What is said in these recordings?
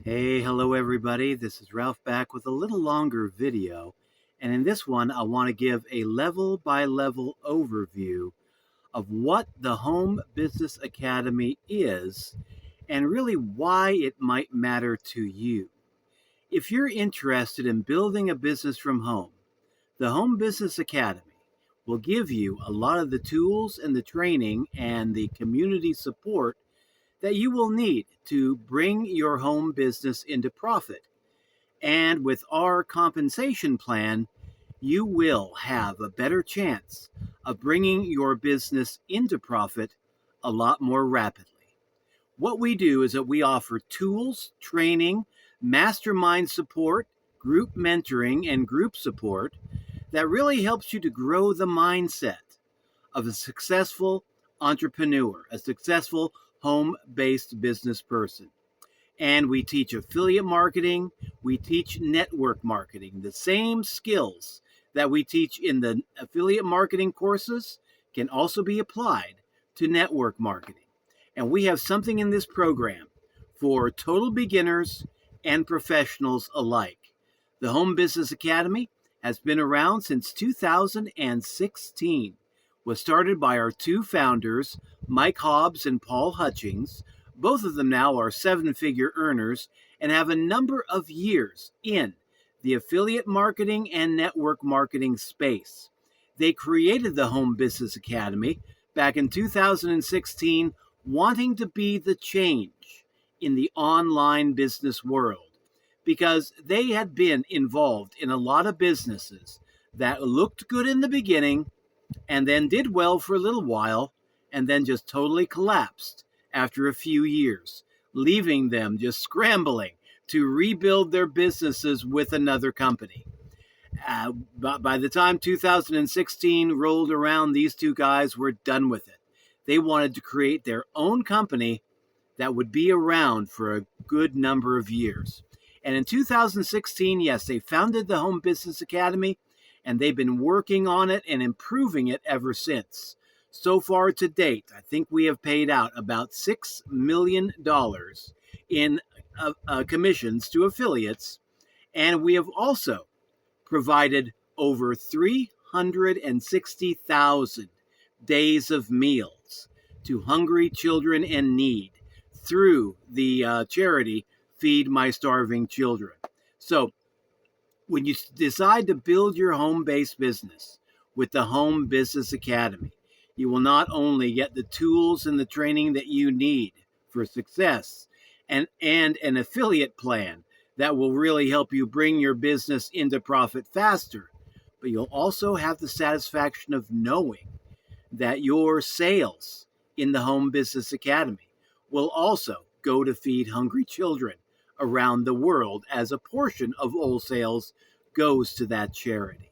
Hey, hello everybody. This is Ralph back with a little longer video. And in this one, I want to give a level by level overview of what the Home Business Academy is and really why it might matter to you. If you're interested in building a business from home, the Home Business Academy will give you a lot of the tools and the training and the community support that you will need to bring your home business into profit. And with our compensation plan, you will have a better chance of bringing your business into profit a lot more rapidly. What we do is that we offer tools, training, mastermind support, group mentoring, and group support that really helps you to grow the mindset of a successful entrepreneur, a successful home based business person. And we teach affiliate marketing, we teach network marketing. The same skills that we teach in the affiliate marketing courses can also be applied to network marketing. And we have something in this program for total beginners and professionals alike. The Home Business Academy has been around since 2016. Was started by our two founders, Mike Hobbs and Paul Hutchings. Both of them now are seven-figure earners and have a number of years in the affiliate marketing and network marketing space. They created the Home Business Academy back in 2016, wanting to be the change in the online business world because they had been involved in a lot of businesses that looked good in the beginning and then did well for a little while and then just totally collapsed after a few years, leaving them just scrambling to rebuild their businesses with another company. By the time 2016 rolled around, these two guys were done with it. They wanted to create their own company that would be around for a good number of years. And in 2016, yes, they founded the Home Business Academy, and they've been working on it and improving it ever since. So far to date, I think we have paid out about $6 million in commissions to affiliates, and we have also provided over 360,000 days of meals to hungry children in need through the charity Feed My Starving Children. So when you decide to build your home-based business with the Home Business Academy, you will not only get the tools and the training that you need for success and an affiliate plan that will really help you bring your business into profit faster, but you'll also have the satisfaction of knowing that your sales in the Home Business Academy will also go to feed hungry children around the world as a portion of all sales goes to that charity.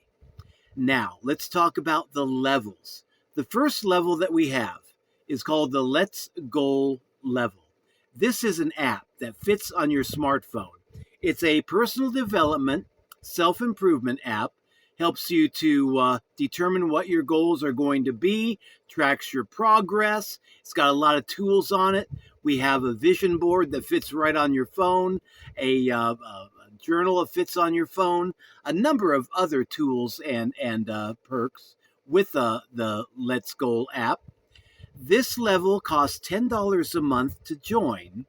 Now, let's talk about the levels. The first level that we have is called the Let's Goal level. This is an app that fits on your smartphone. It's a personal development, self-improvement app, helps you to determine what your goals are going to be, tracks your progress. It's got a lot of tools on it. We have a vision board that fits right on your phone, a journal that fits on your phone, a number of other tools and perks with the Let's Goal app. This level costs $10 a month to join,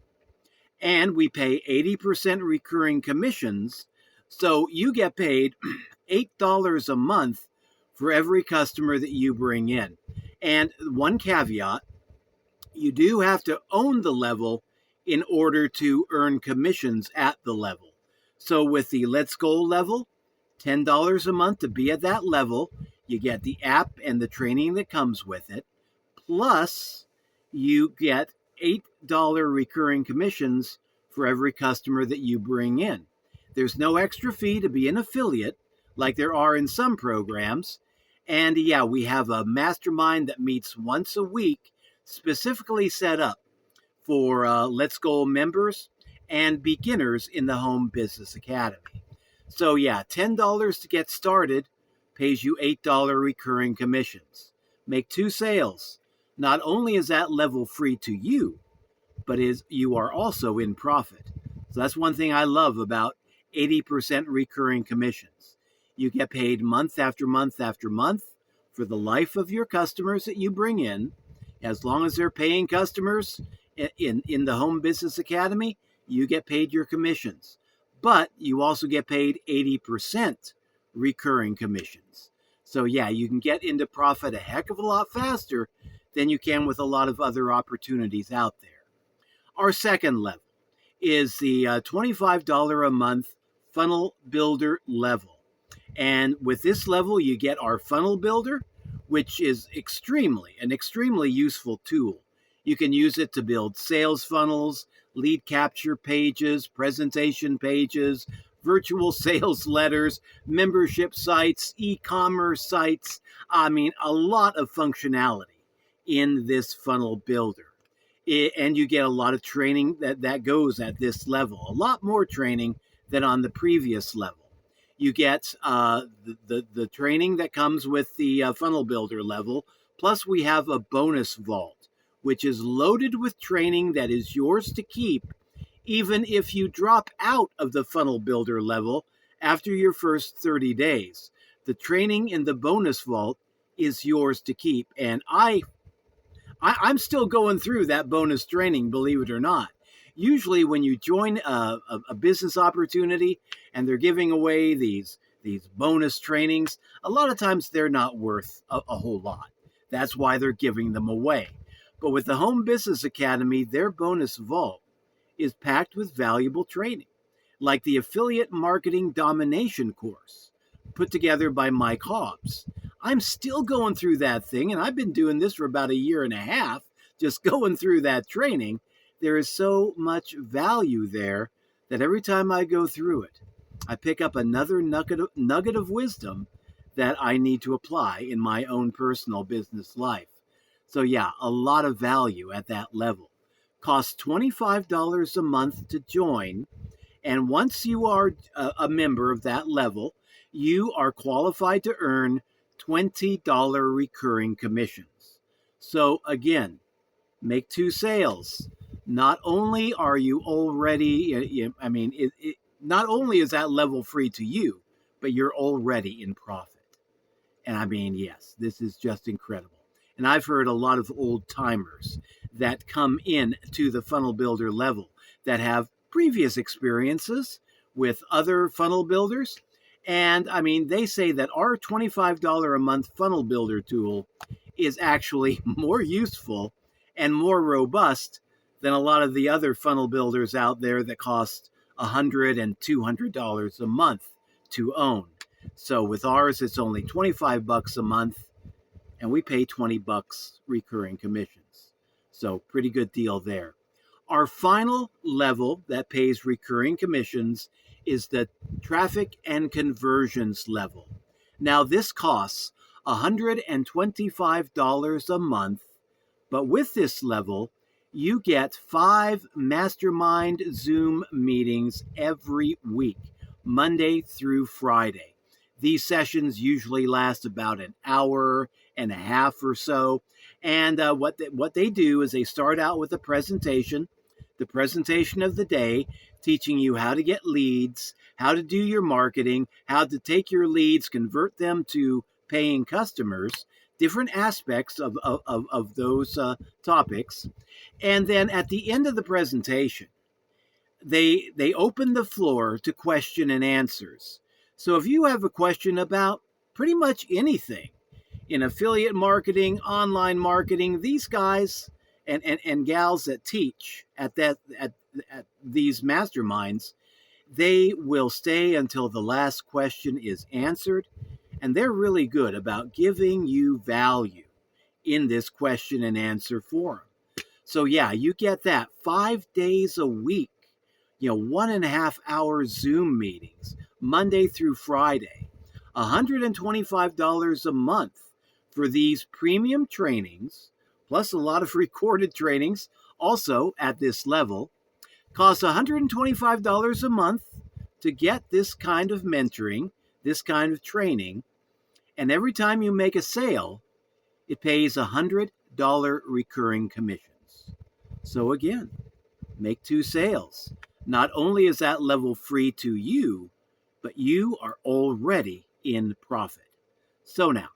and we pay 80% recurring commissions, so you get paid $8 a month for every customer that you bring in. And one caveat, you do have to own the level in order to earn commissions at the level. So with the Let's Go level, $10 a month to be at that level, you get the app and the training that comes with it, plus you get $8 recurring commissions for every customer that you bring in. There's no extra fee to be an affiliate like there are in some programs. And yeah, we have a mastermind that meets once a week, specifically set up for Let's Go members and beginners in the Home Business Academy. So yeah, $10 to get started pays you $8 recurring commissions. Make two sales. Not only is that level free to you, but you are also in profit. So that's one thing I love about 80% recurring commissions. You get paid month after month after month for the life of your customers that you bring in. As long as they're paying customers in the Home Business Academy, you get paid your commissions. But you also get paid 80% recurring commissions. So yeah, you can get into profit a heck of a lot faster than you can with a lot of other opportunities out there. Our second level is the $25 a month funnel builder level. And with this level, you get our funnel builder, which is an extremely useful tool. You can use it to build sales funnels, lead capture pages, presentation pages, virtual sales letters, membership sites, e-commerce sites. I mean, a lot of functionality in this funnel builder. And you get a lot of training that goes at this level, a lot more training than on the previous level. You get the training that comes with the funnel builder level, plus we have a bonus vault, which is loaded with training that is yours to keep, even if you drop out of the funnel builder level after your first 30 days. The training in the bonus vault is yours to keep, and I'm still going through that bonus training, believe it or not. Usually when you join a business opportunity and they're giving away these bonus trainings, a lot of times they're not worth a whole lot. That's why they're giving them away. But with the Home Business Academy, their bonus vault is packed with valuable training, like the Affiliate Marketing Domination course put together by Mike Hobbs. I'm still going through that thing, and I've been doing this for about a year and a half, just going through that training. There is so much value there that every time I go through it, I pick up another nugget of wisdom that I need to apply in my own personal business life. So yeah, a lot of value at that level. Costs $25 a month to join, and once you are a member of that level, you are qualified to earn $20 recurring commissions. So again, make 2 sales. Not only are you already, not only is that level free to you, but you're already in profit. And I mean, yes, this is just incredible. And I've heard a lot of old timers that come in to the funnel builder level that have previous experiences with other funnel builders. And I mean, they say that our $25 a month funnel builder tool is actually more useful and more robust than a lot of the other funnel builders out there that cost $100 and $200 a month to own. So with ours, it's only $25 a month, and we pay $20 recurring commissions. So pretty good deal there. Our final level that pays recurring commissions is the traffic and conversions level. Now this costs $125 a month, but with this level, you get 5 mastermind Zoom meetings every week, Monday through Friday. These sessions usually last about an hour and a half or so. And what they do is they start out with a presentation, the presentation of the day, teaching you how to get leads, how to do your marketing, how to take your leads, convert them to paying customers, different aspects of those topics. And then at the end of the presentation, they open the floor to question and answers. So if you have a question about pretty much anything in affiliate marketing, online marketing, these guys and gals that teach at these masterminds, they will stay until the last question is answered. And they're really good about giving you value in this question and answer forum. So yeah, you get that 5 days a week, 1.5 hour Zoom meetings, Monday through Friday, $125 a month for these premium trainings, plus a lot of recorded trainings also at this level. Costs $125 a month to get this kind of mentoring, this kind of training. And every time you make a sale, it pays $100 recurring commissions. So again, make 2 sales. Not only is that level free to you, but you are already in profit. So now,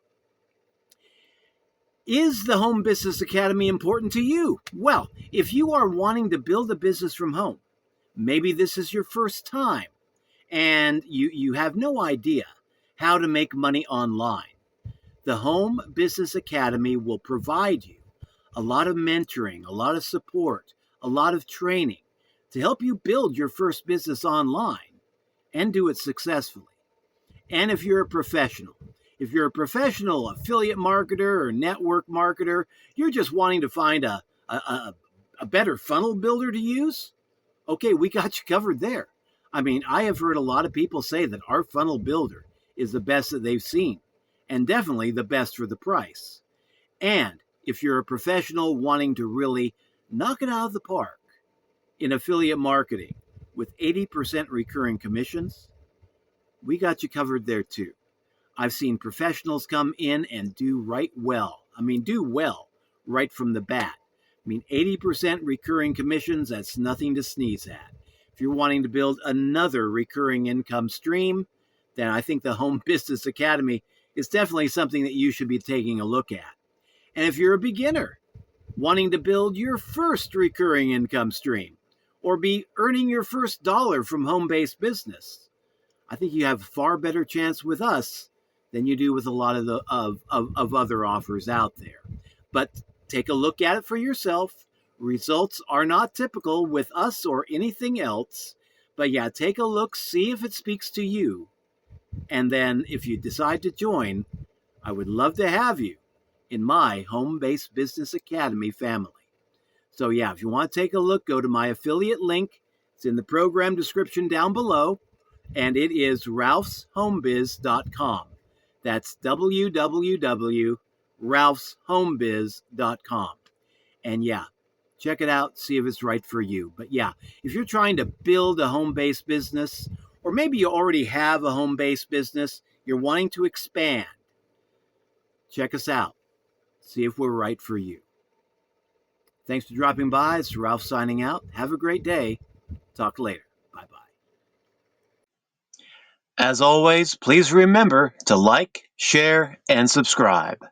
is the Home Business Academy important to you? Well, if you are wanting to build a business from home, maybe this is your first time and you have no idea how to make money online, the Home Business Academy will provide you a lot of mentoring, a lot of support, a lot of training to help you build your first business online and do it successfully. And if you're a professional, affiliate marketer or network marketer, you're just wanting to find a better funnel builder to use, okay, we got you covered there. I mean, I have heard a lot of people say that our funnel builder is the best that they've seen, and definitely the best for the price. And if you're a professional wanting to really knock it out of the park in affiliate marketing with 80% recurring commissions, we got you covered there too. I've seen professionals come in and do well. Do well right from the bat. 80% recurring commissions, that's nothing to sneeze at. If you're wanting to build another recurring income stream, then I think the Home Business Academy is definitely something that you should be taking a look at. And if you're a beginner wanting to build your first recurring income stream or be earning your first dollar from home-based business, I think you have a far better chance with us than you do with a lot of other offers out there. But take a look at it for yourself. Results are not typical with us or anything else. But yeah, take a look, see if it speaks to you. And then if you decide to join, I would love to have you in my Home-Based Business Academy family. So yeah, if you want to take a look, go to my affiliate link. It's in the program description down below. And it is ralphshomebiz.com. That's www.ralphshomebiz.com. And yeah, check it out, see if it's right for you. But yeah, if you're trying to build a home-based business, or maybe you already have a home-based business, you're wanting to expand, check us out. See if we're right for you. Thanks for dropping by. It's Ralph signing out. Have a great day. Talk later. Bye-bye. As always, please remember to like, share, and subscribe.